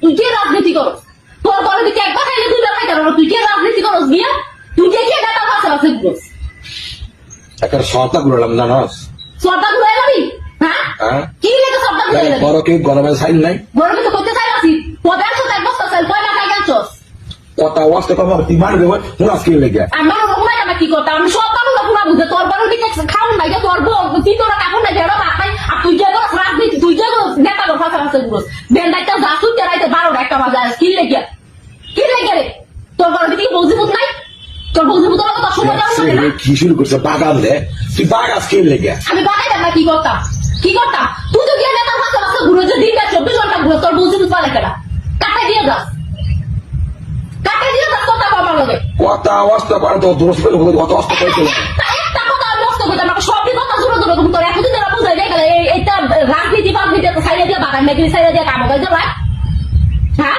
তুই কে রাজনীতি করস? তোর ঘরে দিকে একবার খাইলে দুইবার খাইতে পারো, তুই কে রাজনীতি করস গিয়া? তুই কে নেতার পাশে পাশে ঘুরস? একটা সর্তা ঘুরালাম জানাস সর্দার ঘুরাই যাবি? হ্যাঁ হ্যাঁ কি লেগে সর্দার ঘুরাই যাবি? বড় কি গরমে সাইন নাই বড় কিছু করতে চাই আছি, পদে একশো এক বস্তা চাই, কয় টাকা গেছস? কথা ওয়াস্তে কথা তুই মারবে মোরা স্কিল লেগে আমার ওগুলাই আমরা কি করতাম? আমি সব মানুষ পুরা বুঝে, তোর বড় দিকে খাওন নাই, তোর তুই তোরা কাপড় নাই, বেরো ভাত নাই, আর তুই যে রাজনীতি, তুই যে নেতা তোর ফাঁসা ফাঁসা ঘুরস, বেন্ডাইটা যা তুই তেরাইতে 12টা 1টা বাজে, কি লেগে রে? তোর বড় দিকে বৌজিপুত নাই? তোর বৌজিপুত তো সময় যাবে না। কি শুরু করছে বাগান দে তুই বাগান স্কিল লেগে আমি বাগাই না কি করতাম? তুই তো গিয়ে নেতার ফাঁসা ফাঁসা ঘুরে, যে দিনটা 24 ঘন্টা ঘুরে, তোর বৌজিপুত পালে কেনা কাটাই দিয়ে যাস কথা আমার লগে। কথা ওয়াস্তে পারে তো দোষ পেলে কত অস্ত করেছিল একটা কথা আমি নষ্ট করতাম না, সবই কথা জোরে জোরে তুমি তোর এতদিন তারা বুঝাই দিয়ে গেলে এইটা রাজনীতি ফাজনীতি সাইডে দিয়ে বাগান মেঘলি সাইডে দিয়ে কাম করে যাবে। হ্যাঁ